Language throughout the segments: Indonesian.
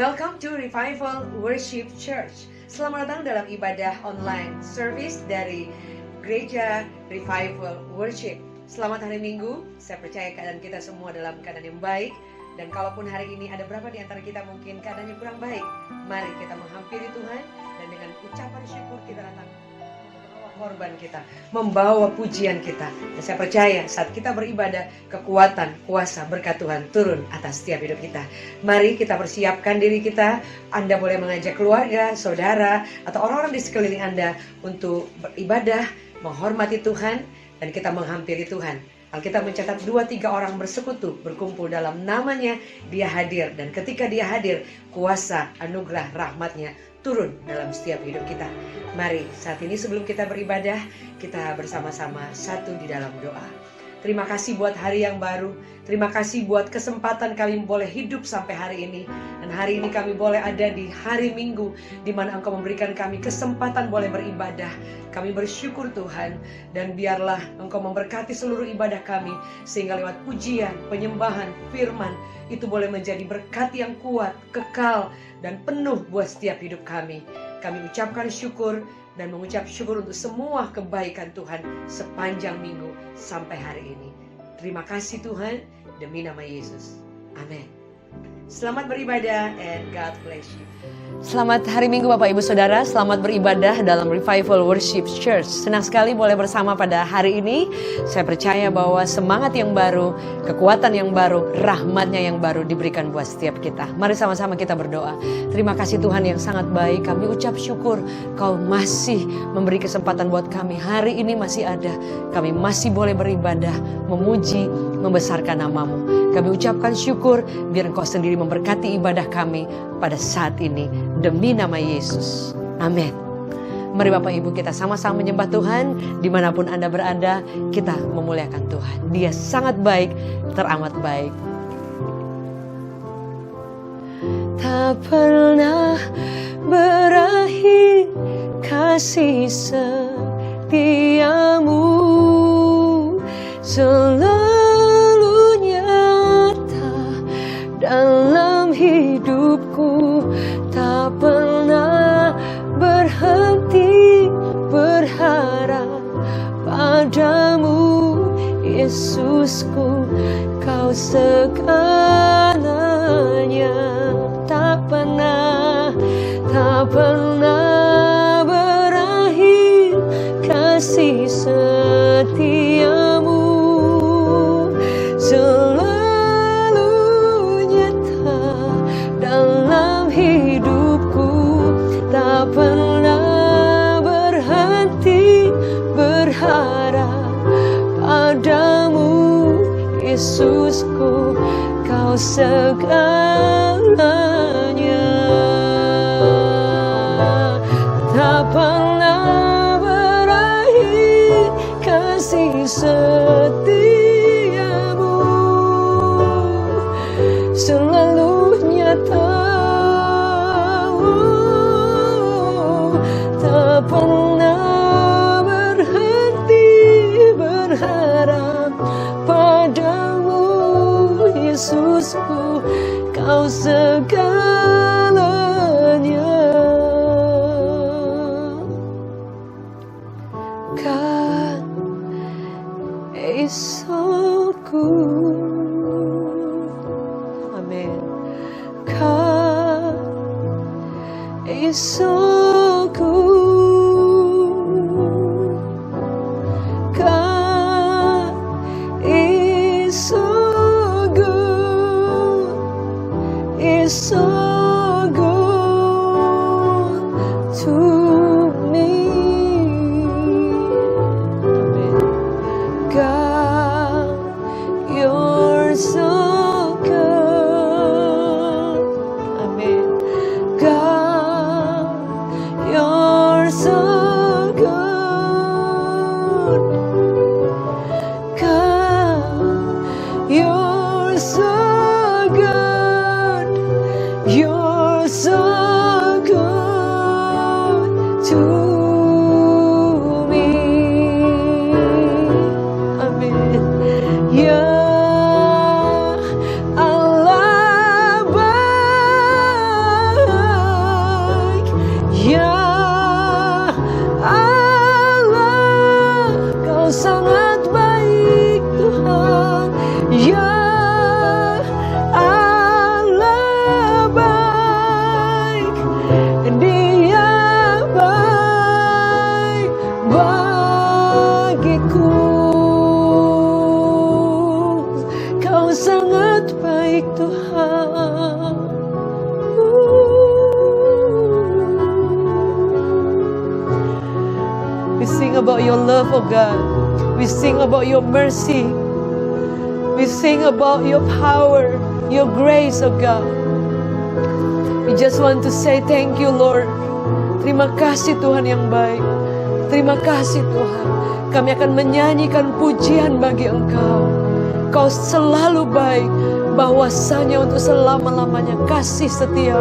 Welcome to Revival Worship Church. Selamat datang dalam ibadah online service dari Gereja Revival Worship. Selamat hari Minggu. Saya percaya keadaan kita semua dalam keadaan yang baik. Dan kalaupun hari ini ada berapa di antara kita mungkin keadaannya kurang baik, mari kita menghampiri Tuhan dan dengan ucapan syukur kita datang korban kita, membawa pujian kita. Dan saya percaya saat kita beribadah, kekuatan, kuasa, berkat Tuhan turun atas setiap hidup kita. Mari kita persiapkan diri kita. Anda boleh mengajak keluarga, saudara, atau orang-orang di sekeliling Anda untuk beribadah, menghormati Tuhan, dan kita menghampiri Tuhan. Alkitab mencatat 2-3 orang bersekutu, berkumpul dalam namanya, dia hadir. Dan ketika dia hadir, kuasa, anugerah, rahmatnya turun dalam setiap hidup kita. Mari saat ini sebelum kita beribadah, kita bersama-sama satu di dalam doa. Terima kasih buat hari yang baru. Terima kasih buat kesempatan kami boleh hidup sampai hari ini. Dan hari ini kami boleh ada di hari Minggu, di mana Engkau memberikan kami kesempatan boleh beribadah. Kami bersyukur Tuhan, dan biarlah Engkau memberkati seluruh ibadah kami, sehingga lewat pujian, penyembahan, firman, itu boleh menjadi berkat yang kuat, kekal, dan penuh buat setiap hidup kami. Kami ucapkan syukur dan mengucap syukur untuk semua kebaikan Tuhan sepanjang minggu sampai hari ini. Terima kasih Tuhan, demi nama Yesus. Amin. Selamat beribadah and God bless you. Selamat hari Minggu Bapak Ibu Saudara, selamat beribadah dalam Revival Worship Church. Senang sekali boleh bersama pada hari ini. Saya percaya bahwa semangat yang baru, kekuatan yang baru, rahmatnya yang baru diberikan buat setiap kita. Mari sama-sama kita berdoa. Terima kasih Tuhan yang sangat baik. Kami ucap syukur Kau masih memberi kesempatan buat kami. Hari ini masih ada. Kami masih boleh beribadah, memuji, membesarkan nama-Mu. Kami ucapkan syukur biar Engkau sendiri memberkati ibadah kami pada saat ini. Demi nama Yesus. Amin. Mari Bapak Ibu kita sama-sama menyembah Tuhan. Dimanapun Anda berada, kita memuliakan Tuhan. Dia sangat baik, teramat baik. Tak pernah berakhir kasih setiamu, selalu nyata dalam hidupku. Tak pernah berhenti berharap padamu, Yesusku, Kau segalanya. Tak pernah berakhir kasih setiamu, selalu nyata dalam hidupku. Tak pernah berhenti berharap padamu, Yesusku, Kau segalanya. Tak pernah berakhir kasih setiamu, selalu nyata. Tak pernah berhenti berharap padamu, Yesusku, Kau segalanya. Kan esokku, amin. Kan esokku, God is so good, is so good to me. Amen. God, You're so good. Amen. God, You're so good. God, You're so good. baik Tuhan. We sing about your love, oh God. We sing about your mercy. We sing about your power, your grace, oh God. We just want to say thank you, Lord. Terima kasih Tuhan yang baik. Terima kasih Tuhan. Kami akan menyanyikan pujian bagi Engkau. Kau selalu baik, bahwasanya untuk selama-lamanya kasih setia.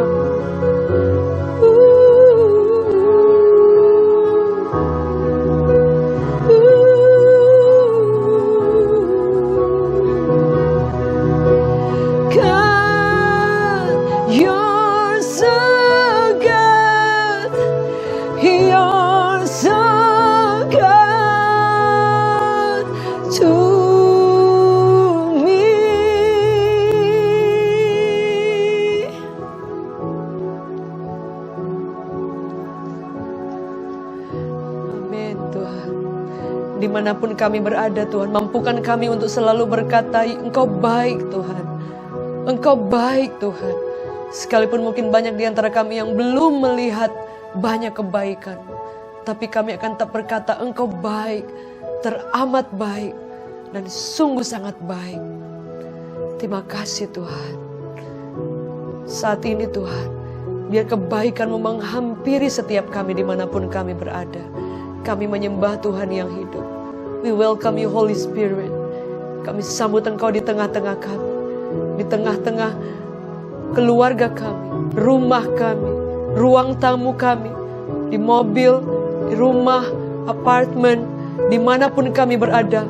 Dimanapun kami berada Tuhan, mampukan kami untuk selalu berkata, Engkau baik Tuhan. Engkau baik Tuhan. Sekalipun mungkin banyak di antara kami yang belum melihat banyak kebaikan, tapi kami akan tetap berkata, Engkau baik, teramat baik, dan sungguh sangat baik. Terima kasih Tuhan. Saat ini Tuhan, biar kebaikan-Mu menghampiri setiap kami dimanapun kami berada. Kami menyembah Tuhan yang hidup. We welcome you Holy Spirit. Kami sambut Engkau di tengah-tengah kami. Di tengah-tengah keluarga kami, rumah kami, ruang tamu kami, di mobil, di rumah, apartemen, dimanapun kami berada.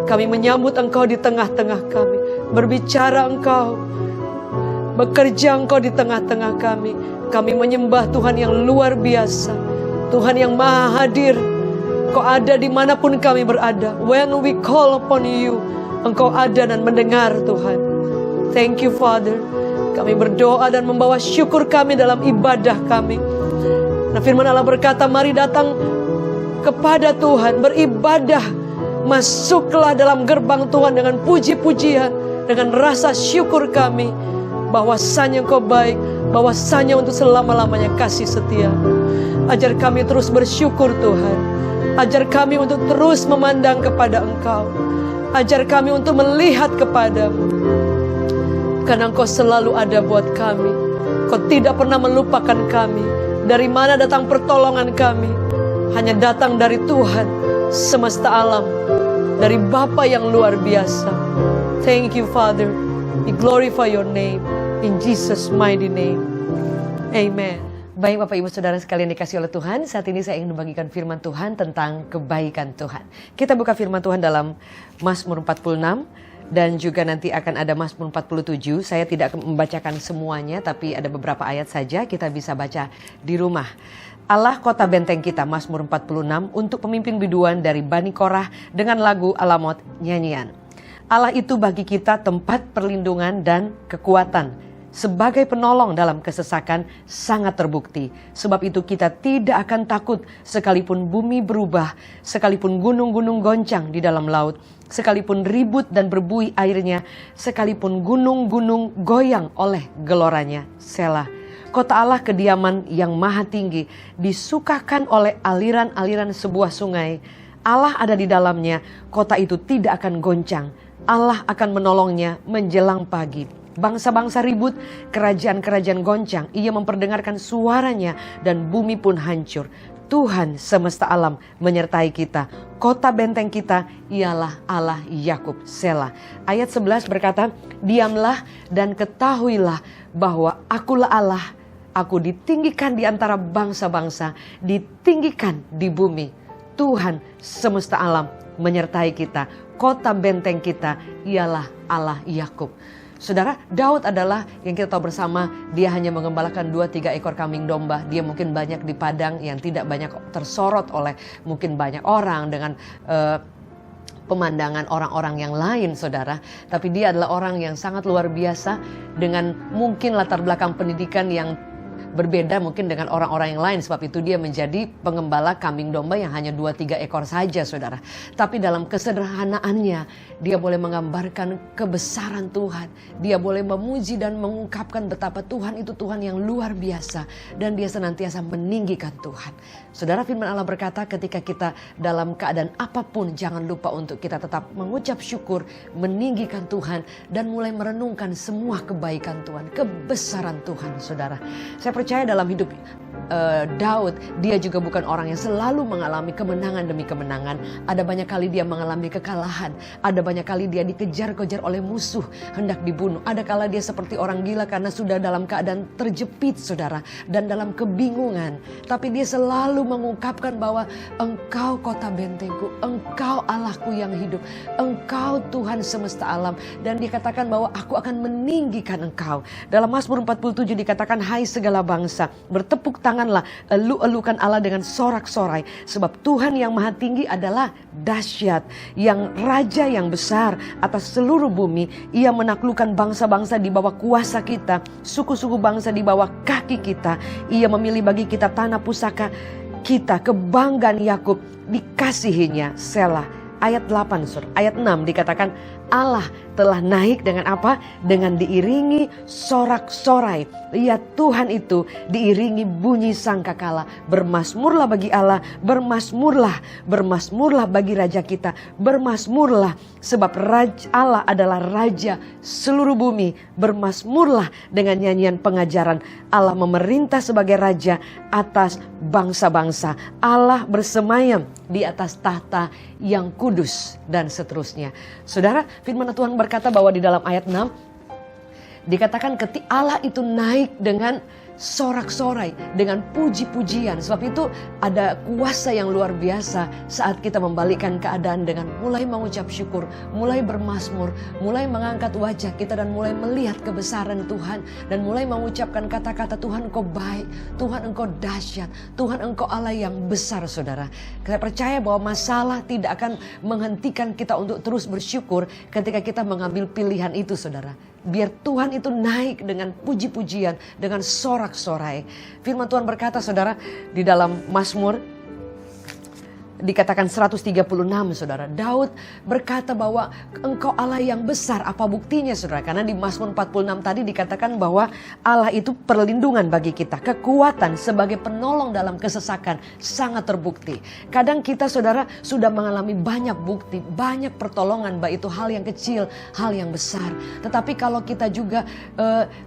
Kami menyambut Engkau di tengah-tengah kami. Berbicara Engkau, bekerja Engkau di tengah-tengah kami. Kami menyembah Tuhan yang luar biasa, Tuhan yang maha hadir. Engkau ada dimanapun kami berada. When we call upon you, Engkau ada dan mendengar Tuhan. Thank you Father. Kami berdoa dan membawa syukur kami dalam ibadah kami. Nah firman Allah berkata, mari datang kepada Tuhan, beribadah. Masuklah dalam gerbang Tuhan dengan puji-pujian, dengan rasa syukur kami. Bahwasanya Engkau baik, bahwasanya untuk selama-lamanya kasih setia. Ajar kami terus bersyukur Tuhan. Ajar kami untuk terus memandang kepada Engkau. Ajar kami untuk melihat kepadamu. Karena Engkau selalu ada buat kami. Engkau tidak pernah melupakan kami. Dari mana datang pertolongan kami? Hanya datang dari Tuhan semesta alam. Dari Bapa yang luar biasa. Thank you Father. We glorify your name. In Jesus' mighty name. Amen. Baik Bapak Ibu Saudara sekalian dikasih oleh Tuhan, saat ini saya ingin membagikan firman Tuhan tentang kebaikan Tuhan. Kita buka firman Tuhan dalam Mazmur 46 dan juga nanti akan ada Mazmur 47. Saya tidak akan membacakan semuanya, tapi ada beberapa ayat saja kita bisa baca di rumah. Allah kota benteng kita, Mazmur 46, untuk pemimpin biduan dari Bani Korah dengan lagu Alamot nyanyian. Allah itu bagi kita tempat perlindungan dan kekuatan. Sebagai penolong dalam kesesakan sangat terbukti. Sebab itu kita tidak akan takut sekalipun bumi berubah, sekalipun gunung-gunung goncang di dalam laut, sekalipun ribut dan berbuih airnya, sekalipun gunung-gunung goyang oleh geloranya. Selah. Kota Allah kediaman yang maha tinggi, disukakan oleh aliran-aliran sebuah sungai. Allah ada di dalamnya, kota itu tidak akan goncang. Allah akan menolongnya menjelang pagi. Bangsa-bangsa ribut, kerajaan-kerajaan goncang. Ia memperdengarkan suaranya dan bumi pun hancur. Tuhan semesta alam menyertai kita. Kota benteng kita ialah Allah Yakub. Selah. Ayat 11 berkata, diamlah dan ketahuilah bahwa akulah Allah. Aku ditinggikan di antara bangsa-bangsa, ditinggikan di bumi. Tuhan semesta alam menyertai kita. Kota benteng kita ialah Allah Yakub. Saudara, Daud adalah yang kita tahu bersama, dia hanya mengembalakan 2-3 ekor kambing domba. Dia mungkin banyak di padang yang tidak banyak tersorot oleh mungkin banyak orang dengan pemandangan orang-orang yang lain, saudara. Tapi dia adalah orang yang sangat luar biasa dengan mungkin latar belakang pendidikan yang berbeda mungkin dengan orang-orang yang lain. Sebab itu dia menjadi pengembala kambing domba yang hanya 2-3 ekor saja, saudara. Tapi dalam kesederhanaannya, dia boleh menggambarkan kebesaran Tuhan. Dia boleh memuji dan mengungkapkan betapa Tuhan itu Tuhan yang luar biasa. Dan dia senantiasa meninggikan Tuhan. Saudara, firman Allah berkata ketika kita dalam keadaan apapun, jangan lupa untuk kita tetap mengucap syukur, meninggikan Tuhan, dan mulai merenungkan semua kebaikan Tuhan, kebesaran Tuhan, saudara. Saya percaya dalam hidup Daud, dia juga bukan orang yang selalu mengalami kemenangan demi kemenangan. Ada banyak kali dia mengalami kekalahan. Ada banyak kali dia dikejar-kejar oleh musuh, hendak dibunuh. Ada kala dia seperti orang gila karena sudah dalam keadaan terjepit, saudara, dan dalam kebingungan. Tapi dia selalu mengungkapkan bahwa Engkau kota bentengku, Engkau Allahku yang hidup, Engkau Tuhan semesta alam. Dan dia katakan bahwa aku akan meninggikan Engkau. Dalam Mazmur 47 dikatakan, hai segala bangsa, bertepuk tanganlah, elu-elukan Allah dengan sorak-sorai. Sebab Tuhan yang maha tinggi adalah dahsyat, yang raja yang besar atas seluruh bumi. Ia menaklukkan bangsa-bangsa di bawah kuasa kita, suku-suku bangsa di bawah kaki kita. Ia memilih bagi kita tanah pusaka kita, kebanggaan Yakub, dikasihinya. Selah. Ayat 8 ayat 6 dikatakan Allah telah naik dengan apa? Dengan diiringi sorak-sorai. Ya, Tuhan itu diiringi bunyi sangkakala. Bermasmurlah bagi Allah, bermasmurlah, bermasmurlah bagi Raja kita, bermasmurlah sebab Allah adalah Raja seluruh bumi. Bermasmurlah dengan nyanyian pengajaran. Allah memerintah sebagai Raja atas bangsa-bangsa. Allah bersemayam di atas tahta yang kudus, dan seterusnya. Saudara, firman Tuhan berkata bahwa di dalam ayat 6 dikatakan ketika Allah itu naik dengan sorak-sorai, dengan puji-pujian. Sebab itu ada kuasa yang luar biasa saat kita membalikkan keadaan dengan mulai mengucap syukur, mulai bermazmur, mulai mengangkat wajah kita dan mulai melihat kebesaran Tuhan, dan mulai mengucapkan kata-kata Tuhan Engkau baik, Tuhan Engkau dahsyat, Tuhan Engkau Allah yang besar, saudara. Saya percaya bahwa masalah tidak akan menghentikan kita untuk terus bersyukur ketika kita mengambil pilihan itu, saudara. Biar Tuhan itu naik dengan puji-pujian, dengan sorak-sorai. Firman Tuhan berkata, saudara, di dalam Mazmur dikatakan 136, saudara. Daud berkata bahwa Engkau Allah yang besar. Apa buktinya, saudara? Karena di Mazmur 46 tadi dikatakan bahwa Allah itu perlindungan bagi kita, kekuatan sebagai penolong dalam kesesakan, sangat terbukti. Kadang kita, saudara, sudah mengalami banyak bukti, banyak pertolongan, baik itu hal yang kecil, hal yang besar. Tetapi kalau kita juga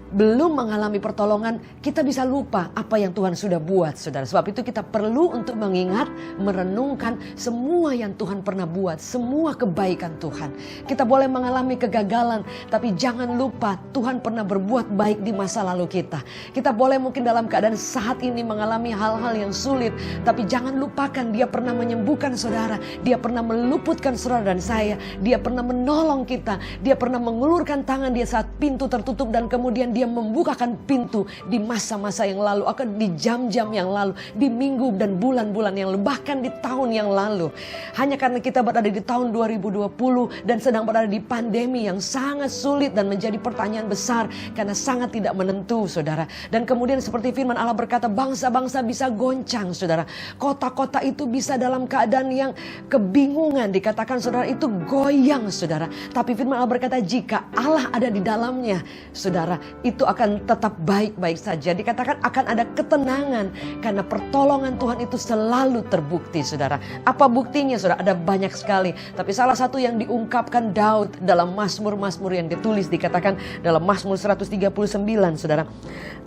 belum mengalami pertolongan, kita bisa lupa apa yang Tuhan sudah buat, saudara. Sebab itu kita perlu untuk mengingat, merenungkan semua yang Tuhan pernah buat, semua kebaikan Tuhan. Kita boleh mengalami kegagalan, tapi jangan lupa Tuhan pernah berbuat baik di masa lalu kita. Kita boleh mungkin dalam keadaan saat ini mengalami hal-hal yang sulit, tapi jangan lupakan Dia pernah menyembuhkan saudara, Dia pernah meluputkan saudara dan saya, Dia pernah menolong kita, Dia pernah mengulurkan tangan Dia saat pintu tertutup, dan kemudian Dia membukakan pintu di masa-masa yang lalu, akan di jam-jam yang lalu, di minggu dan bulan-bulan yang lalu, bahkan di tahun yang lalu. Hanya karena kita berada di tahun 2020 dan sedang berada di pandemi yang sangat sulit dan menjadi pertanyaan besar karena sangat tidak menentu, saudara. Dan kemudian seperti firman Allah berkata, bangsa-bangsa bisa goncang, saudara. Kota-kota itu bisa dalam keadaan yang kebingungan, dikatakan saudara itu goyang, saudara. Tapi firman Allah berkata, jika Allah ada di dalamnya, saudara, itu akan tetap baik-baik saja. Dikatakan akan ada ketenangan karena pertolongan Tuhan itu selalu terbukti, saudara. Apa buktinya, saudara? Ada banyak sekali. Tapi salah satu yang diungkapkan Daud dalam Mazmur-Mazmur yang ditulis, dikatakan dalam Mazmur 139, saudara.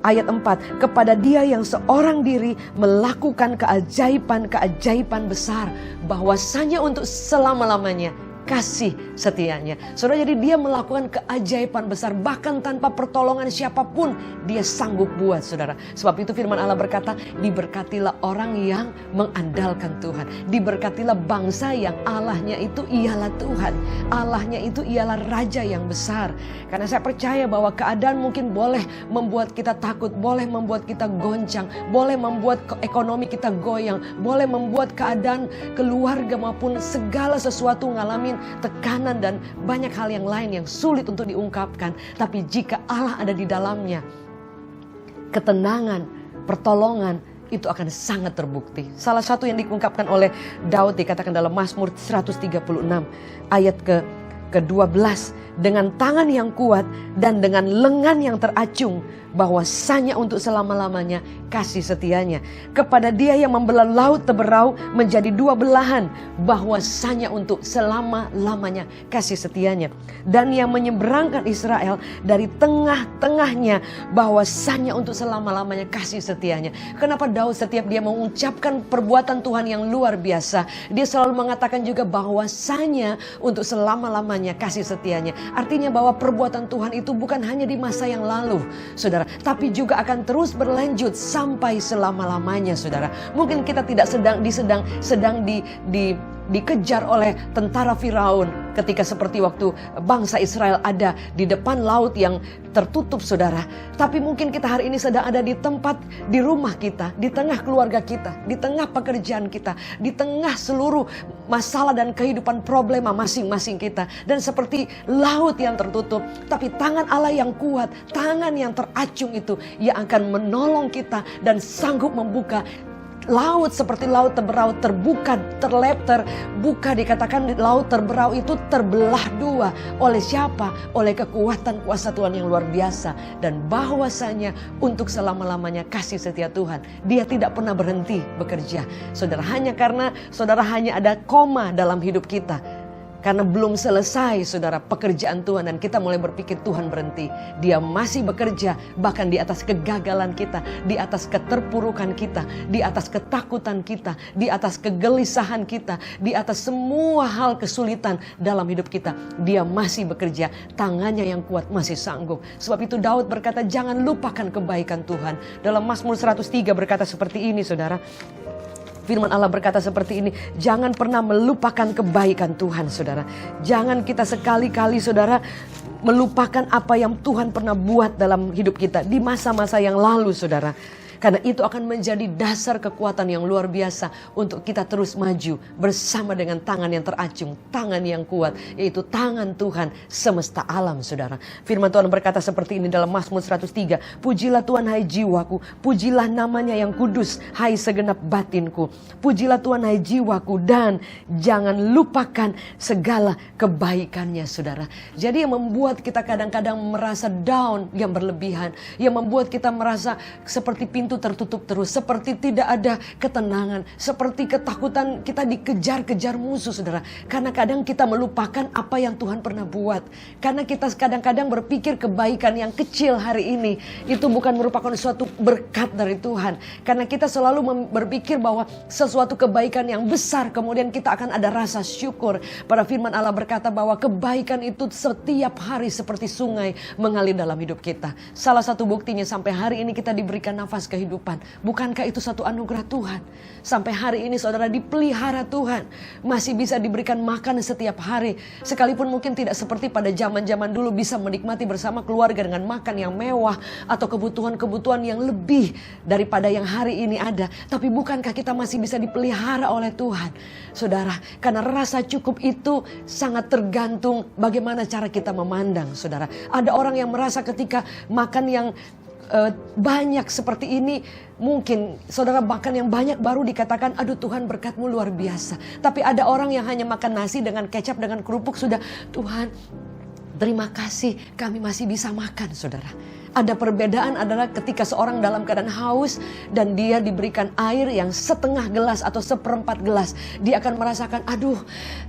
Ayat 4, kepada Dia yang seorang diri melakukan keajaiban-keajaiban besar, bahwasanya untuk selama-lamanya kasih setianya. Saudara, jadi Dia melakukan keajaiban besar, bahkan tanpa pertolongan siapapun Dia sanggup buat, saudara. Sebab itu firman Allah berkata, diberkatilah orang yang mengandalkan Tuhan. Diberkatilah bangsa yang Allahnya itu ialah Tuhan. Allahnya itu ialah Raja yang besar. Karena saya percaya bahwa keadaan mungkin boleh membuat kita takut, boleh membuat kita goncang, boleh membuat ekonomi kita goyang, boleh membuat keadaan keluarga maupun segala sesuatu ngalamin tekanan dan banyak hal yang lain yang sulit untuk diungkapkan. Tapi jika Allah ada di dalamnya, ketenangan, pertolongan itu akan sangat terbukti. Salah satu yang diungkapkan oleh Daud dikatakan dalam Mazmur 136 ayat ke-12. Dengan tangan yang kuat dan dengan lengan yang teracung, bahwasanya untuk selama-lamanya kasih setianya. Kepada dia yang membelah laut teberau menjadi dua belahan, bahwasanya untuk selama-lamanya kasih setianya. Dan yang menyeberangkan Israel dari tengah-tengahnya, bahwasanya untuk selama-lamanya kasih setianya. Kenapa Daud setiap dia mengucapkan perbuatan Tuhan yang luar biasa, dia selalu mengatakan juga bahwasanya untuk selama-lamanya kasih setianya. Artinya bahwa perbuatan Tuhan itu bukan hanya di masa yang lalu, saudara, tapi juga akan terus berlanjut sampai selama-lamanya, saudara. Mungkin kita tidak sedang dikejar oleh tentara Firaun ketika seperti waktu bangsa Israel ada di depan laut yang tertutup, saudara. Tapi mungkin kita hari ini sedang ada di tempat, di rumah kita, di tengah keluarga kita, di tengah pekerjaan kita, di tengah seluruh masalah dan kehidupan problema masing-masing kita. Dan seperti laut yang tertutup, tapi tangan Allah yang kuat, tangan yang teracung itu yang akan menolong kita dan sanggup membuka laut seperti laut teberau terbuka, terbuka. Dikatakan laut teberau itu terbelah dua. Oleh siapa? Oleh kekuatan kuasa Tuhan yang luar biasa. Dan bahwasanya untuk selama-lamanya kasih setia Tuhan. Dia tidak pernah berhenti bekerja, saudara, hanya karena saudara hanya ada koma dalam hidup kita. Karena belum selesai, saudara, pekerjaan Tuhan dan kita mulai berpikir Tuhan berhenti. Dia masih bekerja bahkan di atas kegagalan kita, di atas keterpurukan kita, di atas ketakutan kita, di atas kegelisahan kita, di atas semua hal kesulitan dalam hidup kita. Dia masih bekerja, tangannya yang kuat masih sanggup. Sebab itu Daud berkata, jangan lupakan kebaikan Tuhan. Dalam Mazmur 103 berkata seperti ini, saudara. Firman Allah berkata seperti ini, jangan pernah melupakan kebaikan Tuhan, saudara. Jangan kita sekali-kali, saudara, melupakan apa yang Tuhan pernah buat dalam hidup kita di masa-masa yang lalu, saudara. Karena itu akan menjadi dasar kekuatan yang luar biasa untuk kita terus maju bersama dengan tangan yang teracung, tangan yang kuat, yaitu tangan Tuhan semesta alam, saudara. Firman Tuhan berkata seperti ini dalam Mazmur 103, pujilah Tuhan hai jiwaku, pujilah namanya yang kudus hai segenap batinku. Pujilah Tuhan hai jiwaku dan jangan lupakan segala kebaikannya, saudara. Jadi yang membuat kita kadang-kadang merasa down yang berlebihan, yang membuat kita merasa seperti pintu tertutup terus, seperti tidak ada ketenangan, seperti ketakutan, kita dikejar-kejar musuh, saudara. Karena kadang kita melupakan apa yang Tuhan pernah buat. Karena kita kadang-kadang berpikir kebaikan yang kecil hari ini itu bukan merupakan suatu berkat dari Tuhan. Karena kita selalu berpikir bahwa sesuatu kebaikan yang besar, kemudian kita akan ada rasa syukur. Pada firman Allah berkata bahwa kebaikan itu setiap hari seperti sungai mengalir dalam hidup kita. Salah satu buktinya sampai hari ini kita diberikan nafas kehidupan. Bukankah itu satu anugerah Tuhan? Sampai hari ini saudara dipelihara Tuhan. Masih bisa diberikan makan setiap hari. Sekalipun mungkin tidak seperti pada zaman-zaman dulu bisa menikmati bersama keluarga dengan makan yang mewah. Atau kebutuhan-kebutuhan yang lebih daripada yang hari ini ada. Tapi bukankah kita masih bisa dipelihara oleh Tuhan? Saudara, karena rasa cukup itu sangat tergantung bagaimana cara kita memandang, saudara. Ada orang yang merasa ketika makan yang banyak seperti ini, mungkin saudara makan yang banyak baru dikatakan, aduh Tuhan berkat-Mu luar biasa. Tapi ada orang yang hanya makan nasi dengan kecap, dengan kerupuk, sudah Tuhan terima kasih kami masih bisa makan, saudara. Ada perbedaan adalah ketika seorang dalam keadaan haus dan dia diberikan air yang setengah gelas atau seperempat gelas. Dia akan merasakan, aduh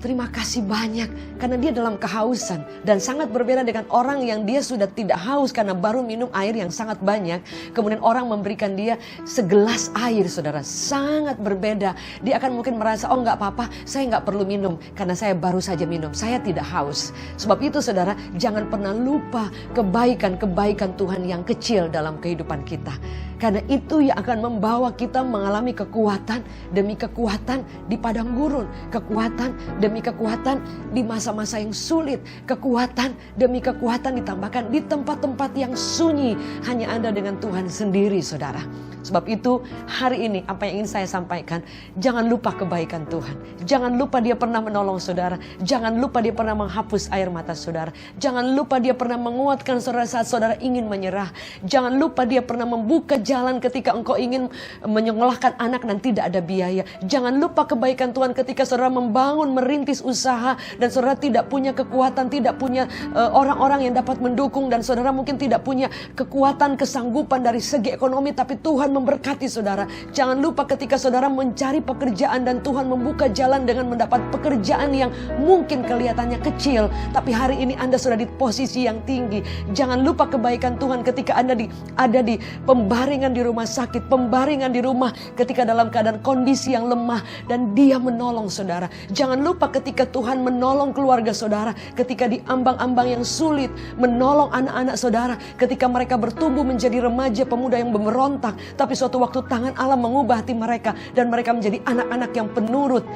terima kasih banyak, karena dia dalam kehausan. Dan sangat berbeda dengan orang yang dia sudah tidak haus karena baru minum air yang sangat banyak. Kemudian orang memberikan dia segelas air, saudara. Sangat berbeda. Dia akan mungkin merasa, oh gak apa-apa, saya gak perlu minum karena saya baru saja minum, saya tidak haus. Sebab itu saudara, jangan pernah lupa kebaikan-kebaikan Tuhan yang kecil dalam kehidupan kita. Karena itu yang akan membawa kita mengalami kekuatan demi kekuatan di padang gurun. Kekuatan demi kekuatan di masa-masa yang sulit. Kekuatan demi kekuatan ditambahkan di tempat-tempat yang sunyi. Hanya Anda dengan Tuhan sendiri, saudara. Sebab itu hari ini apa yang ingin saya sampaikan, jangan lupa kebaikan Tuhan. Jangan lupa Dia pernah menolong saudara. Jangan lupa Dia pernah menghapus air mata saudara. Jangan lupa Dia pernah menguatkan saudara saat saudara ingin menyerah. Jangan lupa dia pernah membuka jalan ketika engkau ingin menyekolahkan anak dan tidak ada biaya. Jangan lupa kebaikan Tuhan ketika saudara membangun, merintis usaha dan saudara tidak punya kekuatan, tidak punya orang-orang yang dapat mendukung, dan saudara mungkin tidak punya kekuatan, kesanggupan dari segi ekonomi, tapi Tuhan memberkati saudara. Jangan lupa ketika saudara mencari pekerjaan dan Tuhan membuka jalan dengan mendapat pekerjaan yang mungkin kelihatannya kecil, tapi hari ini Anda sudah di posisi yang tinggi. Jangan lupa kebaikan Tuhan ketika Anda ada di pembaringan di rumah sakit, pembaringan di rumah ketika dalam keadaan kondisi yang lemah dan Dia menolong saudara. Jangan lupa ketika Tuhan menolong keluarga saudara ketika di ambang-ambang yang sulit, menolong anak-anak saudara ketika mereka bertumbuh menjadi remaja pemuda yang memberontak, tapi suatu waktu tangan Allah mengubah hati mereka dan mereka menjadi anak-anak yang penurut.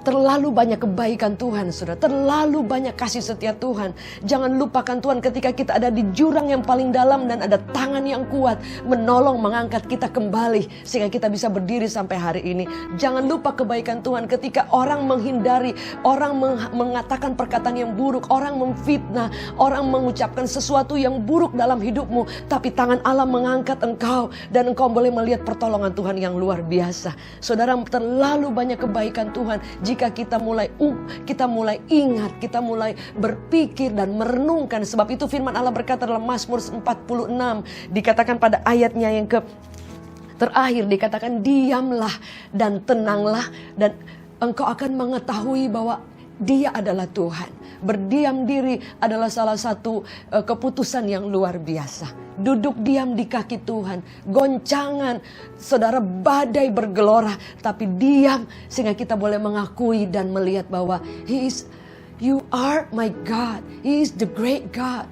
Terlalu banyak kebaikan Tuhan, saudara. Terlalu banyak kasih setia Tuhan. Jangan lupakan Tuhan ketika kita ada di jurang yang paling dalam dan ada tangan yang kuat menolong mengangkat kita kembali sehingga kita bisa berdiri sampai hari ini. Jangan lupa kebaikan Tuhan ketika orang menghindari, orang mengatakan perkataan yang buruk, orang memfitnah, orang mengucapkan sesuatu yang buruk dalam hidupmu, tapi tangan Allah mengangkat engkau dan engkau boleh melihat pertolongan Tuhan yang luar biasa. Saudara, terlalu banyak kebaikan Tuhan. Jika kita mulai ingat, kita mulai berpikir dan merenungkan. Sebab itu firman Allah berkata dalam Mazmur 46, dikatakan pada ayatnya yang terakhir, dikatakan diamlah dan tenanglah dan engkau akan mengetahui bahwa Dia adalah Tuhan. Berdiam diri adalah salah satu keputusan yang luar biasa. Duduk diam di kaki Tuhan. Goncangan, saudara, badai bergelora, tapi diam sehingga kita boleh mengakui dan melihat bahwa You are my God. He is the great God.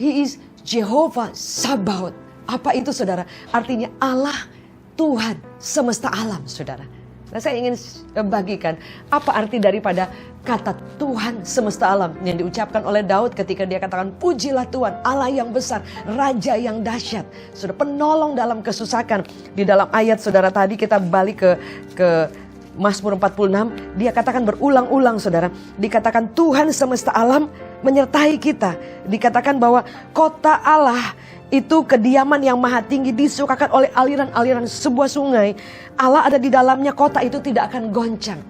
He is Jehovah Sabaoth. Apa itu, saudara? Artinya Allah, Tuhan semesta alam, saudara. Nah, saya ingin bagikan apa arti daripada kata Tuhan semesta alam yang diucapkan oleh Daud ketika dia katakan, pujilah Tuhan, Allah yang besar, Raja yang dahsyat, sudah penolong dalam kesusahan. Di dalam ayat saudara tadi kita balik ke Mazmur 46, dia katakan berulang-ulang, saudara. Dikatakan Tuhan semesta alam menyertai kita. Dikatakan bahwa kota Allah itu kediaman yang maha tinggi, disukakan oleh aliran-aliran sebuah sungai. Allah ada di dalamnya, kota itu tidak akan goncang.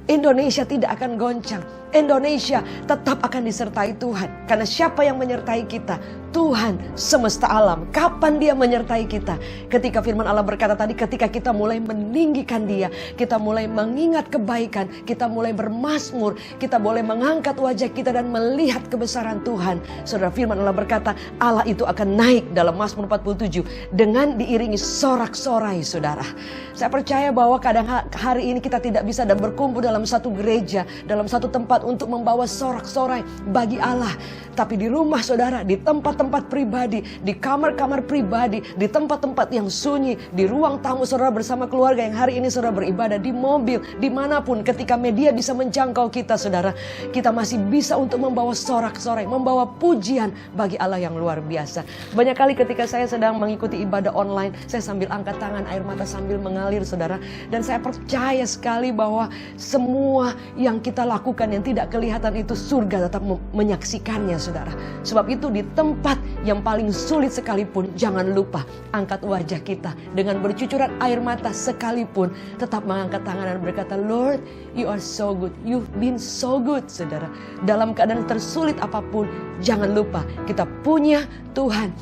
Indonesia tidak akan goncang. Indonesia tetap akan disertai Tuhan. Karena siapa yang menyertai kita? Tuhan semesta alam. Kapan Dia menyertai kita? Ketika firman Allah berkata tadi, ketika kita mulai meninggikan Dia, kita mulai mengingat kebaikan, kita mulai bermazmur, kita boleh mengangkat wajah kita dan melihat kebesaran Tuhan. Saudara, firman Allah berkata, Allah itu akan naik dalam Mazmur 47 dengan diiringi sorak-sorai, saudara. Saya percaya bahwa kadang hari ini kita tidak bisa dan berkumpul dalam satu gereja, dalam satu tempat untuk membawa sorak-sorai bagi Allah. Tapi di rumah saudara, di tempat-tempat pribadi, di kamar-kamar pribadi, di tempat-tempat yang sunyi, di ruang tamu saudara bersama keluarga yang hari ini saudara beribadah, di mobil, dimanapun, ketika media bisa menjangkau kita, saudara, kita masih bisa untuk membawa sorak-sorai, membawa pujian bagi Allah yang luar biasa. Banyak kali ketika saya sedang mengikuti ibadah online, saya sambil angkat tangan, air mata sambil mengalir, saudara. Dan saya percaya sekali bahwa semua yang kita lakukan yang tidak kelihatan itu surga tetap menyaksikannya, saudara. Sebab itu di tempat yang paling sulit sekalipun, jangan lupa angkat wajah kita dengan bercucuran air mata sekalipun, tetap mengangkat tangan dan berkata, Lord, you are so good. You've been so good, saudara. Dalam keadaan tersulit apapun, jangan lupa kita punya Tuhan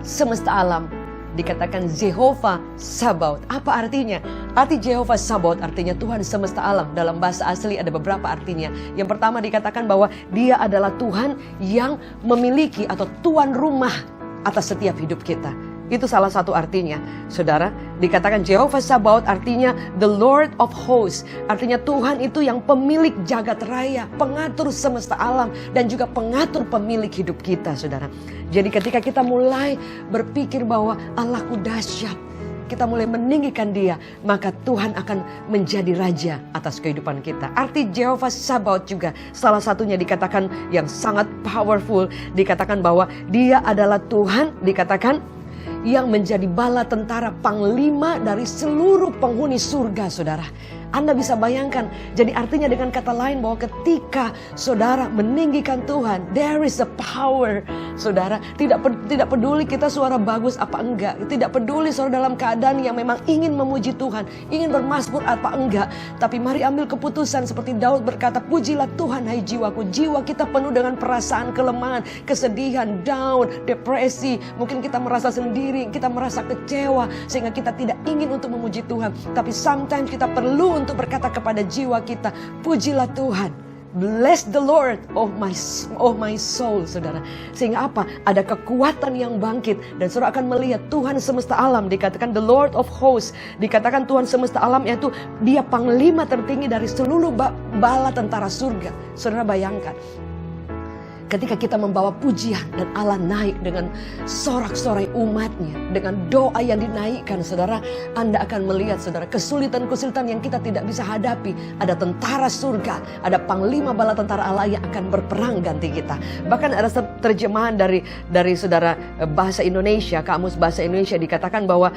semesta alam. Dikatakan Jehovah Sabaoth. Apa artinya? Arti Jehovah Sabaoth artinya Tuhan semesta alam. Dalam bahasa asli ada beberapa artinya. Yang pertama dikatakan bahwa Dia adalah Tuhan yang memiliki atau tuan rumah atas setiap hidup kita. Itu salah satu artinya, saudara. Dikatakan Jehovah Sabaoth artinya the Lord of Hosts. Artinya Tuhan itu yang pemilik jagat raya, pengatur semesta alam, dan juga pengatur pemilik hidup kita, saudara. Jadi ketika kita mulai berpikir bahwa Allahku dahsyat, kita mulai meninggikan Dia, maka Tuhan akan menjadi raja atas kehidupan kita. Arti Jehovah Sabaoth juga salah satunya dikatakan yang sangat powerful. Dikatakan bahwa Dia adalah Tuhan, dikatakan yang menjadi bala tentara panglima dari seluruh penghuni surga, saudara. Anda bisa bayangkan. Jadi artinya dengan kata lain bahwa ketika saudara meninggikan Tuhan, there is a power. Saudara, tidak peduli kita suara bagus apa enggak. Tidak peduli saudara dalam keadaan yang memang ingin memuji Tuhan, ingin bermazmur apa enggak. Tapi mari ambil keputusan seperti Daud berkata, pujilah Tuhan hai jiwaku. Jiwa kita penuh dengan perasaan kelemahan, kesedihan, down, depresi. Mungkin kita merasa sendiri, kita merasa kecewa, sehingga kita tidak ingin untuk memuji Tuhan. Tapi sometimes kita perlu untuk berkata kepada jiwa kita, pujilah Tuhan. Bless the Lord, oh my soul, saudara. Sehingga apa? Ada kekuatan yang bangkit. Dan saudara akan melihat Tuhan semesta alam. Dikatakan the Lord of hosts. Dikatakan Tuhan semesta alam, yaitu dia panglima tertinggi dari seluruh bala tentara surga. Saudara bayangkan, ketika kita membawa pujian dan Allah naik dengan sorak-sorai umatnya, dengan doa yang dinaikkan, saudara, Anda akan melihat, saudara, kesulitan-kesulitan yang kita tidak bisa hadapi. Ada tentara surga, ada panglima bala tentara Allah yang akan berperang ganti kita. Bahkan ada terjemahan dari saudara bahasa Indonesia, kamus bahasa Indonesia, dikatakan bahwa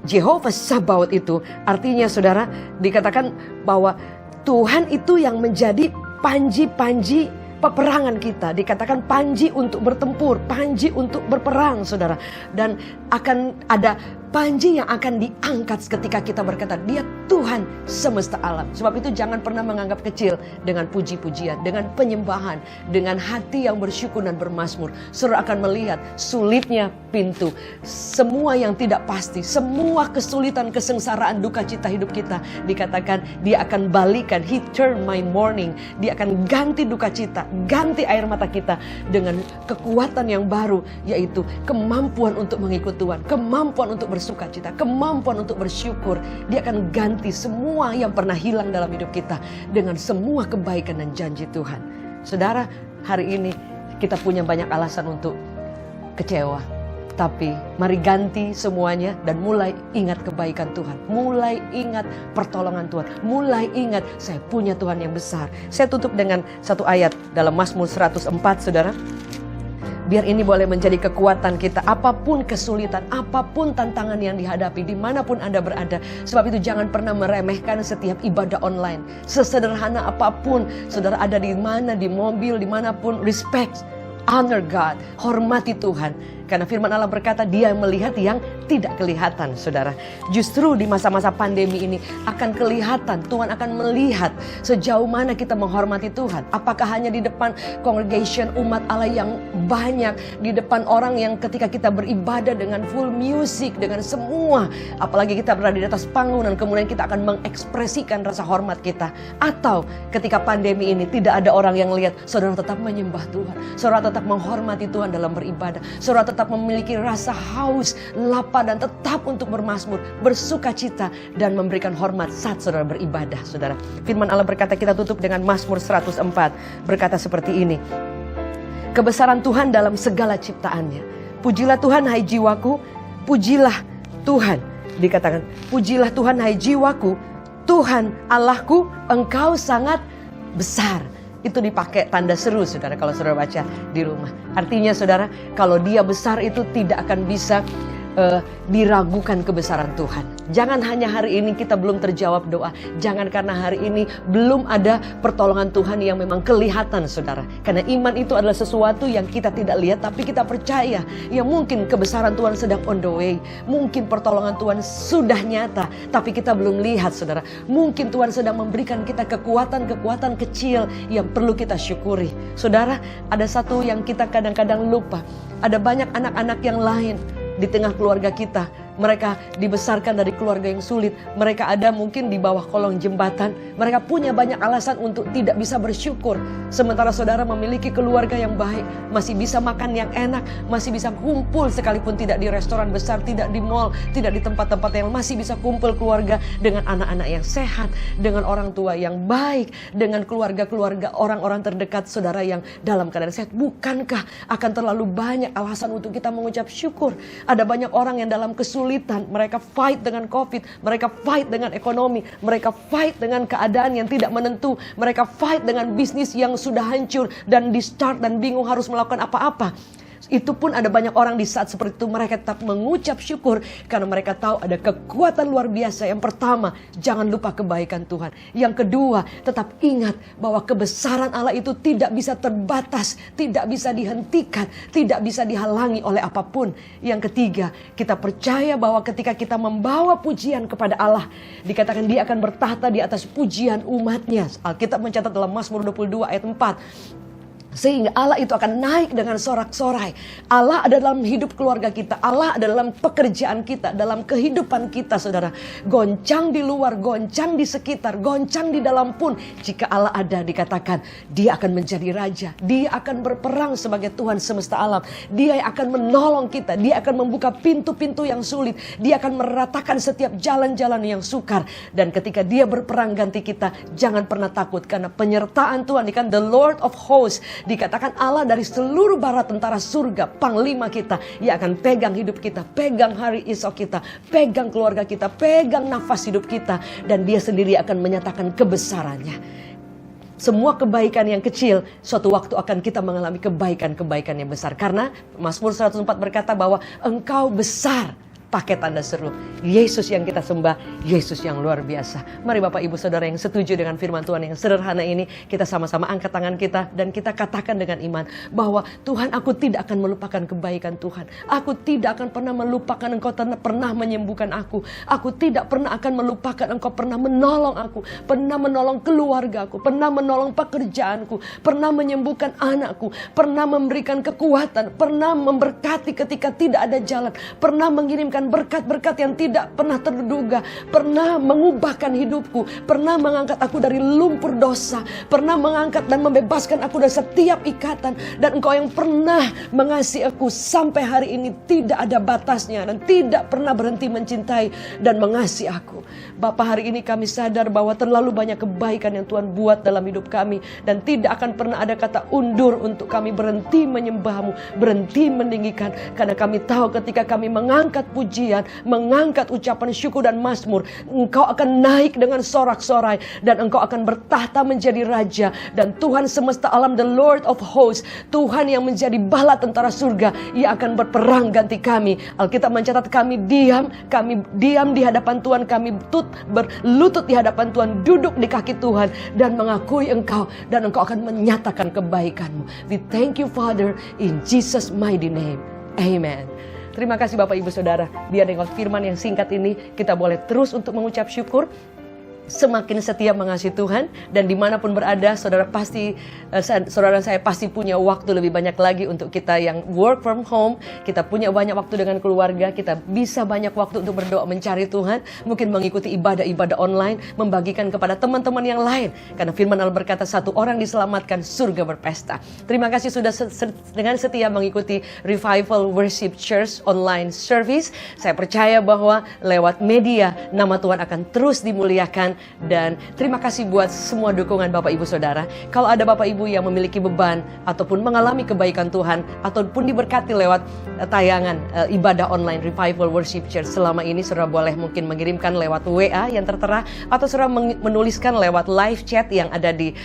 Jehovah Sabaoth itu artinya, saudara, dikatakan bahwa Tuhan itu yang menjadi panji-panji peperangan kita. Dikatakan panji untuk bertempur, panji untuk berperang, saudara. Dan akan ada panji yang akan diangkat ketika kita berkata, dia Tuhan semesta alam. Sebab itu jangan pernah menganggap kecil dengan puji-pujian, dengan penyembahan, dengan hati yang bersyukur dan bermazmur. Saudara akan melihat sulitnya pintu. Semua yang tidak pasti, semua kesulitan, kesengsaraan, duka cita hidup kita, dikatakan dia akan balikan. He turn my mourning. Dia akan ganti duka cita, ganti air mata kita dengan kekuatan yang baru, yaitu kemampuan untuk mengikut Tuhan, kemampuan untuk bersuka cita, kemampuan untuk bersyukur. Dia akan ganti semua yang pernah hilang dalam hidup kita dengan semua kebaikan dan janji Tuhan. Saudara, hari ini kita punya banyak alasan untuk kecewa. Tapi mari ganti semuanya dan mulai ingat kebaikan Tuhan. Mulai ingat pertolongan Tuhan. Mulai ingat saya punya Tuhan yang besar. Saya tutup dengan satu ayat dalam Mazmur 104, saudara. Biar ini boleh menjadi kekuatan kita. Apapun kesulitan, apapun tantangan yang dihadapi, dimanapun Anda berada. Sebab itu jangan pernah meremehkan setiap ibadah online. Sesederhana apapun, saudara ada di mana, di mobil, dimanapun, respect, honor God, hormati Tuhan. Karena firman Allah berkata dia melihat yang tidak kelihatan, saudara. Justru di masa-masa pandemi ini akan kelihatan, Tuhan akan melihat sejauh mana kita menghormati Tuhan. Apakah hanya di depan congregation umat Allah yang banyak, di depan orang yang ketika kita beribadah dengan full music, dengan semua, apalagi kita berada di atas panggung dan kemudian kita akan mengekspresikan rasa hormat kita. Atau ketika pandemi ini tidak ada orang yang lihat, saudara tetap menyembah Tuhan, saudara tetap menghormati Tuhan dalam beribadah, saudara tetap memiliki rasa haus, lapar, dan tetap untuk bermazmur, bersuka cita, dan memberikan hormat saat saudara beribadah, saudara. Firman Allah berkata, kita tutup dengan Mazmur 104, berkata seperti ini. Kebesaran Tuhan dalam segala ciptaannya. Pujilah Tuhan hai jiwaku, pujilah Tuhan. Dikatakan, pujilah Tuhan hai jiwaku, Tuhan Allahku, engkau sangat besar. Itu dipakai tanda seru, saudara, kalau saudara baca di rumah. Artinya, saudara, kalau dia besar itu tidak akan bisa diragukan kebesaran Tuhan. Jangan hanya hari ini kita belum terjawab doa. Jangan karena hari ini belum ada pertolongan Tuhan yang memang kelihatan, saudara. Karena iman itu adalah sesuatu yang kita tidak lihat, tapi kita percaya. Ya mungkin kebesaran Tuhan sedang on the way. Mungkin pertolongan Tuhan sudah nyata, tapi kita belum lihat, saudara. Mungkin Tuhan sedang memberikan kita kekuatan-kekuatan kecil yang perlu kita syukuri. Saudara, ada satu yang kita kadang-kadang lupa. Ada banyak anak-anak yang lain di tengah keluarga kita. Mereka dibesarkan dari keluarga yang sulit. Mereka ada mungkin di bawah kolong jembatan. Mereka punya banyak alasan untuk tidak bisa bersyukur. Sementara saudara memiliki keluarga yang baik, masih bisa makan yang enak, masih bisa kumpul sekalipun tidak di restoran besar, tidak di mall, tidak di tempat-tempat yang masih bisa kumpul keluarga dengan anak-anak yang sehat, dengan orang tua yang baik, dengan keluarga-keluarga orang-orang terdekat saudara yang dalam keadaan sehat. Bukankah akan terlalu banyak alasan untuk kita mengucap syukur? Ada banyak orang yang dalam kesulitan, mereka fight dengan COVID, mereka fight dengan ekonomi, mereka fight dengan keadaan yang tidak menentu, mereka fight dengan bisnis yang sudah hancur dan di start dan bingung harus melakukan apa-apa. Itu pun ada banyak orang di saat seperti itu mereka tetap mengucap syukur karena mereka tahu ada kekuatan luar biasa. Yang pertama, jangan lupa kebaikan Tuhan. Yang kedua, tetap ingat bahwa kebesaran Allah itu tidak bisa terbatas, tidak bisa dihentikan, tidak bisa dihalangi oleh apapun. Yang ketiga, kita percaya bahwa ketika kita membawa pujian kepada Allah, dikatakan Dia akan bertahta di atas pujian umatnya. Alkitab mencatat dalam Mazmur 22 ayat 4. Sehingga Allah itu akan naik dengan sorak-sorai. Allah ada dalam hidup keluarga kita. Allah ada dalam pekerjaan kita, dalam kehidupan kita, saudara. Goncang di luar, goncang di sekitar, goncang di dalam pun. Jika Allah ada, dikatakan Dia akan menjadi raja. Dia akan berperang sebagai Tuhan semesta alam. Dia yang akan menolong kita. Dia akan membuka pintu-pintu yang sulit. Dia akan meratakan setiap jalan-jalan yang sukar. Dan ketika Dia berperang ganti kita, jangan pernah takut. Karena penyertaan Tuhan, kan the Lord of Hosts, dikatakan Allah dari seluruh bara tentara surga, panglima kita, yang akan pegang hidup kita, pegang hari esok kita, pegang keluarga kita, pegang nafas hidup kita. Dan Dia sendiri akan menyatakan kebesarannya. Semua kebaikan yang kecil, suatu waktu akan kita mengalami kebaikan-kebaikan yang besar. Karena Mazmur 104 berkata bahwa Engkau besar. Pakai tanda seru, Yesus yang kita sembah, Yesus yang luar biasa. Mari Bapak Ibu Saudara yang setuju dengan firman Tuhan yang sederhana ini, kita sama-sama angkat tangan kita dan kita katakan dengan iman bahwa Tuhan, aku tidak akan melupakan kebaikan Tuhan. Aku tidak akan pernah melupakan Engkau pernah menyembuhkan aku. Aku tidak pernah akan melupakan Engkau pernah menolong aku, pernah menolong keluarga aku, pernah menolong pekerjaanku, pernah menyembuhkan anakku, pernah memberikan kekuatan, pernah memberkati ketika tidak ada jalan, pernah mengirimkan berkat-berkat yang tidak pernah terduga, pernah mengubahkan hidupku, pernah mengangkat aku dari lumpur dosa, pernah mengangkat dan membebaskan aku dari setiap ikatan. Dan Engkau yang pernah mengasihi aku sampai hari ini tidak ada batasnya dan tidak pernah berhenti mencintai dan mengasihi aku. Bapa, hari ini kami sadar bahwa terlalu banyak kebaikan yang Tuhan buat dalam hidup kami dan tidak akan pernah ada kata undur untuk kami berhenti menyembah-Mu, berhenti meninggikan, karena kami tahu ketika kami mengangkat pujian, mengangkat ucapan syukur dan mazmur, Engkau akan naik dengan sorak-sorai dan Engkau akan bertahta menjadi raja. Dan Tuhan semesta alam, the Lord of Hosts, Tuhan yang menjadi bala tentara surga, Ia akan berperang ganti kami. Alkitab mencatat kami diam di hadapan Tuhan, kami berlutut di hadapan Tuhan, duduk di kaki Tuhan dan mengakui Engkau, dan Engkau akan menyatakan kebaikan-Mu. We thank you Father, in Jesus mighty name, amen. Terima kasih Bapak Ibu Saudara. Biar dengan firman yang singkat ini kita boleh terus untuk mengucap syukur. Semakin setia mengasihi Tuhan, dan dimanapun berada, saudara saya pasti punya waktu lebih banyak lagi untuk kita yang work from home. Kita punya banyak waktu dengan keluarga, kita bisa banyak waktu untuk berdoa mencari Tuhan, mungkin mengikuti ibadah-ibadah online, membagikan kepada teman-teman yang lain. Karena firman Allah berkata, satu orang diselamatkan, surga berpesta. Terima kasih sudah dengan setia mengikuti Revival Worship Church online service. Saya percaya bahwa lewat media nama Tuhan akan terus dimuliakan. Dan terima kasih buat semua dukungan Bapak Ibu Saudara. Kalau ada Bapak Ibu yang memiliki beban ataupun mengalami kebaikan Tuhan ataupun diberkati lewat tayangan ibadah online Revival Worship Church selama ini, saudara boleh mungkin mengirimkan lewat WA yang tertera, atau saudara menuliskan lewat live chat yang ada di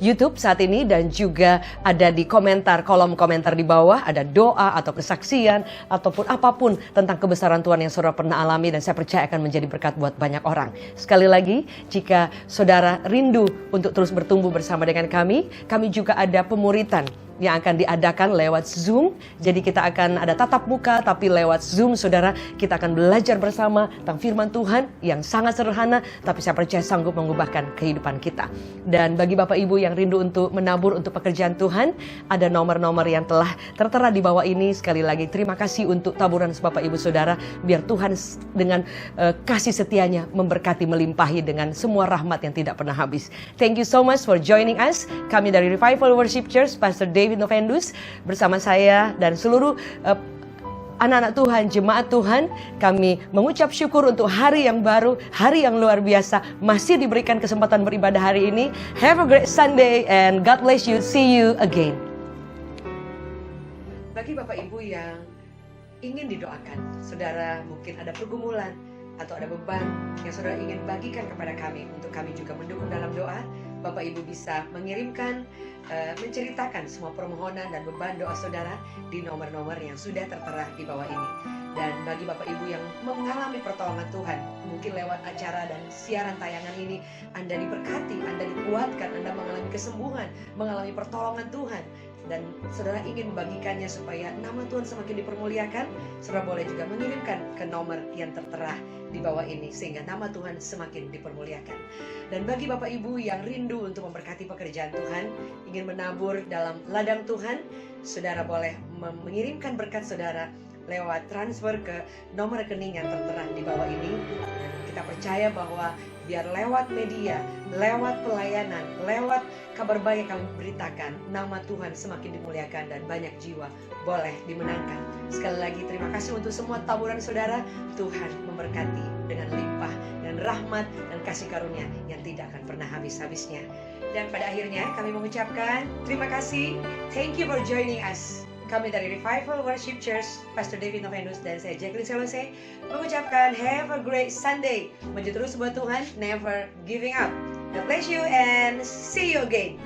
YouTube saat ini, dan juga ada di kolom komentar di bawah, ada doa atau kesaksian ataupun apapun tentang kebesaran Tuhan yang saudara pernah alami, dan saya percaya akan menjadi berkat buat banyak orang. Sekali lagi, jika saudara rindu untuk terus bertumbuh bersama dengan kami juga ada pemuritan yang akan diadakan lewat Zoom. Jadi kita akan ada tatap muka, tapi lewat Zoom, saudara, kita akan belajar bersama tentang firman Tuhan yang sangat sederhana, tapi saya percaya sanggup mengubahkan kehidupan kita. Dan bagi Bapak Ibu yang rindu untuk menabur untuk pekerjaan Tuhan, ada nomor-nomor yang telah tertera di bawah ini. Sekali lagi, terima kasih untuk taburan Bapak Ibu Saudara, biar Tuhan dengan kasih setianya memberkati, melimpahi dengan semua rahmat yang tidak pernah habis. Thank you so much for joining us. Kami dari Revival Worship Church, Pastor David Novendus, bersama saya dan seluruh anak-anak Tuhan, jemaat Tuhan, kami mengucap syukur untuk hari yang baru, hari yang luar biasa, masih diberikan kesempatan beribadah hari ini. Have a great Sunday and God bless you. See you again. Bagi Bapak Ibu yang ingin didoakan, saudara mungkin ada pergumulan atau ada beban yang saudara ingin bagikan kepada kami untuk kami juga mendukung dalam doa, Bapak Ibu bisa mengirimkan, menceritakan semua permohonan dan beban doa saudara di nomor-nomor yang sudah tertera di bawah ini. Dan bagi Bapak Ibu yang mengalami pertolongan Tuhan, mungkin lewat acara dan siaran tayangan ini, Anda diberkati, Anda dikuatkan, Anda mengalami kesembuhan, mengalami pertolongan Tuhan, dan saudara ingin membagikannya supaya nama Tuhan semakin dipermuliakan, saudara boleh juga mengirimkan ke nomor yang tertera di bawah ini sehingga nama Tuhan semakin dipermuliakan. Dan bagi Bapak Ibu yang rindu untuk memberkati pekerjaan Tuhan, ingin menabur dalam ladang Tuhan, saudara boleh mengirimkan berkat saudara lewat transfer ke nomor rekening yang tertera di bawah ini. Dan kita percaya bahwa biar lewat media, lewat pelayanan, lewat kabar baik yang kami beritakan, nama Tuhan semakin dimuliakan dan banyak jiwa boleh dimenangkan. Sekali lagi terima kasih untuk semua taburan saudara. Tuhan memberkati dengan limpah dan rahmat dan kasih karunia yang tidak akan pernah habis-habisnya. Dan pada akhirnya kami mengucapkan terima kasih. Thank you for joining us. Kami dari Revival Worship Church, Pastor David Novenus dan saya Jacqueline Selose mengucapkan have a great Sunday. Maju terus buat Tuhan, never giving up. God bless you and see you again.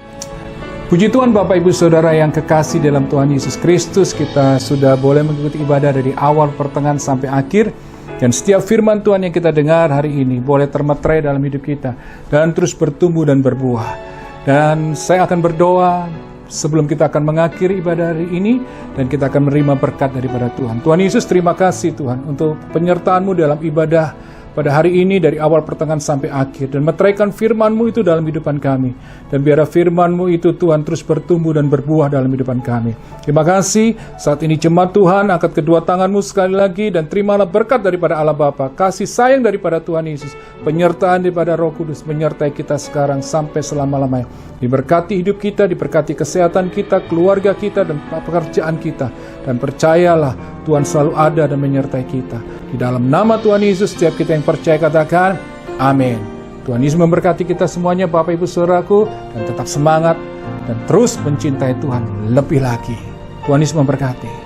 Puji Tuhan Bapak Ibu Saudara yang kekasih dalam Tuhan Yesus Kristus, kita sudah boleh mengikuti ibadah dari awal pertengahan sampai akhir. Dan setiap firman Tuhan yang kita dengar hari ini boleh termeterai dalam hidup kita dan terus bertumbuh dan berbuah. Dan saya akan berdoa sebelum kita akan mengakhiri ibadah hari ini dan kita akan menerima berkat daripada Tuhan. Tuhan Yesus, terima kasih Tuhan untuk penyertaan-Mu dalam ibadah pada hari ini dari awal pertengahan sampai akhir, dan meteraikan firman-Mu itu dalam hidupan kami, dan biarlah firman-Mu itu Tuhan terus bertumbuh dan berbuah dalam hidupan kami. Terima kasih. Saat ini jemaat Tuhan angkat kedua tangan-Mu sekali lagi dan terimalah berkat daripada Allah Bapa, kasih sayang daripada Tuhan Yesus, penyertaan daripada Roh Kudus menyertai kita sekarang sampai selama-lamanya. Diberkati hidup kita, diberkati kesehatan kita, keluarga kita, dan pekerjaan kita. Dan percayalah Tuhan selalu ada dan menyertai kita. Di dalam nama Tuhan Yesus, setiap kita yang percaya katakan, amin. Tuhan Yesus memberkati kita semuanya Bapak Ibu Saudaraku, dan tetap semangat dan terus mencintai Tuhan lebih lagi. Tuhan Yesus memberkati.